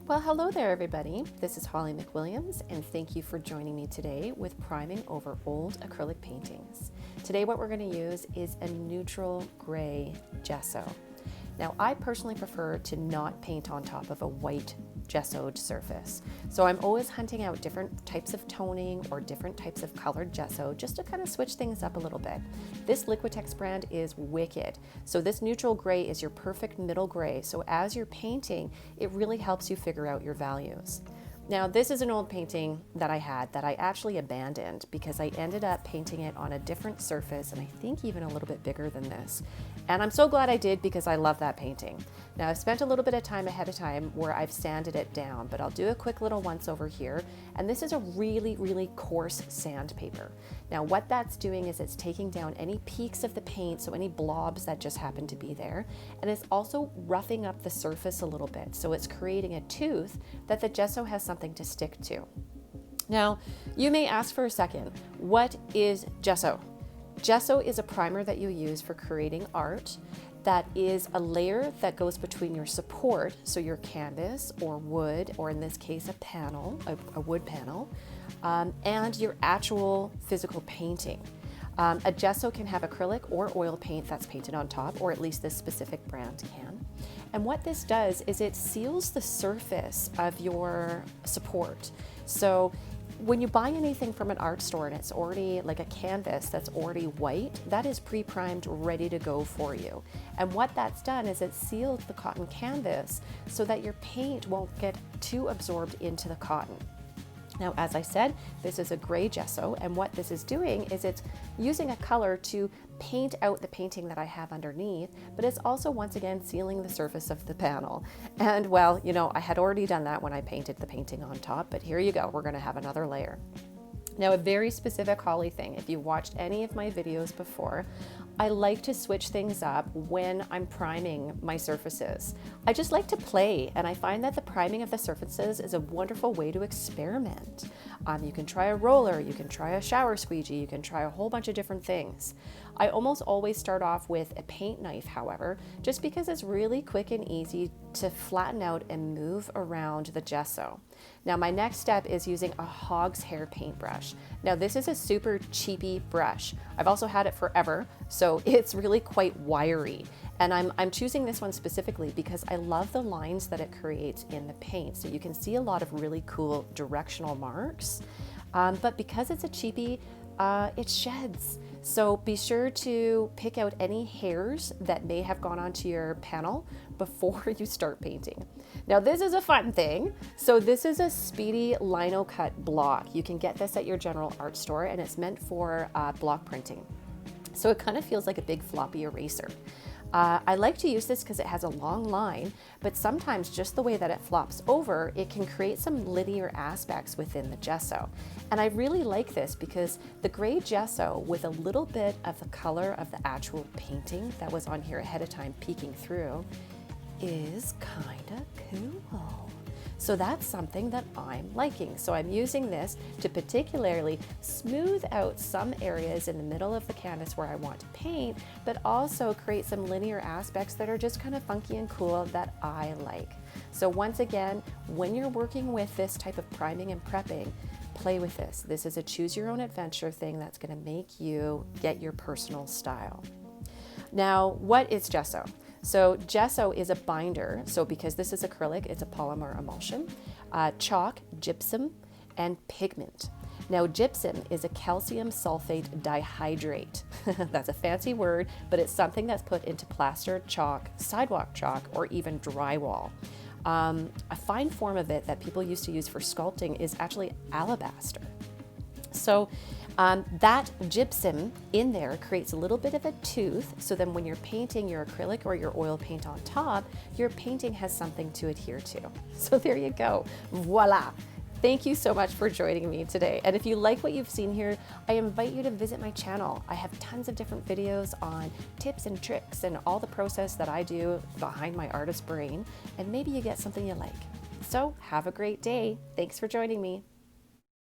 Well, hello there, everybody. This is Holly McWilliams, and thank you for joining me today with priming over old acrylic paintings. Today, what we're going to use is a neutral gray gesso. Now, I personally prefer to not paint on top of a white gessoed surface. So I'm always hunting out different types of toning or different types of colored gesso just to kind of switch things up a little bit. This Liquitex brand is wicked. So this neutral gray is your perfect middle gray. So as you're painting, it really helps you figure out your values. Now, this is an old painting that I had that I actually abandoned because I ended up painting it on a different surface, and I think even a little bit bigger than this. And I'm so glad I did because I love that painting. Now, I've spent a little bit of time ahead of time where I've sanded it down, but I'll do a quick little once over here. And this is a really, really coarse sandpaper. Now, what that's doing is it's taking down any peaks of the paint, so any blobs that just happen to be there. And it's also roughing up the surface a little bit. So it's creating a tooth that the gesso has something to stick to. Now, you may ask for a second, what is gesso? Gesso is a primer that you use for creating art that is a layer that goes between your support, so your canvas or wood, or in this case a panel, a wood panel, and your actual physical painting. A gesso can have acrylic or oil paint that's painted on top, or at least this specific brand can. And what this does is it seals the surface of your support. So when you buy anything from an art store and it's already like a canvas that's already white, that is pre-primed, ready to go for you. And what that's done is it sealed the cotton canvas so that your paint won't get too absorbed into the cotton. Now, as I said, this is a gray gesso, and what this is doing is it's using a color to paint out the painting that I have underneath, but it's also once again sealing the surface of the panel. And well, you know, I had already done that when I painted the painting on top, but here you go, we're gonna have another layer. Now, a very specific Holly thing, if you've watched any of my videos before, I like to switch things up when I'm priming my surfaces. I just like to play, and I find that the priming of the surfaces is a wonderful way to experiment. You can try a roller, you can try a shower squeegee, you can try a whole bunch of different things. I almost always start off with a paint knife, however, just because it's really quick and easy to flatten out and move around the gesso. Now, my next step is using a hog's hair paintbrush. Now, this is a super cheapy brush. I've also had it forever, so it's really quite wiry. And I'm choosing this one specifically because I love the lines that it creates in the paint. So you can see a lot of really cool directional marks, but because it's a cheapie, it sheds. So be sure to pick out any hairs that may have gone onto your panel before you start painting. Now, this is a fun thing. So this is a speedy lino cut block. You can get this at your general art store, and it's meant for block printing. So it kind of feels like a big floppy eraser. I like to use this because it has a long line, but sometimes just the way that it flops over, it can create some linear aspects within the gesso. And I really like this because the gray gesso with a little bit of the color of the actual painting that was on here ahead of time peeking through is kind of cool. So that's something that I'm liking. So I'm using this to particularly smooth out some areas in the middle of the canvas where I want to paint, but also create some linear aspects that are just kind of funky and cool that I like. So once again, when you're working with this type of priming and prepping, play with this. This is a choose your own adventure thing that's going to make you get your personal style. Now, what is gesso? So gesso is a binder. So because this is acrylic, it's a polymer emulsion, chalk, gypsum, and pigment. Now, gypsum is a calcium sulfate dihydrate. That's a fancy word, but it's something that's put into plaster, chalk, sidewalk chalk, or even drywall. A fine form of it that people used to use for sculpting is actually alabaster. So that gypsum in there creates a little bit of a tooth, so then when you're painting your acrylic or your oil paint on top, your painting has something to adhere to. So there you go, voila. Thank you so much for joining me today. And if you like what you've seen here, I invite you to visit my channel. I have tons of different videos on tips and tricks and all the process that I do behind my artist brain, and maybe you get something you like. So have a great day. Thanks for joining me.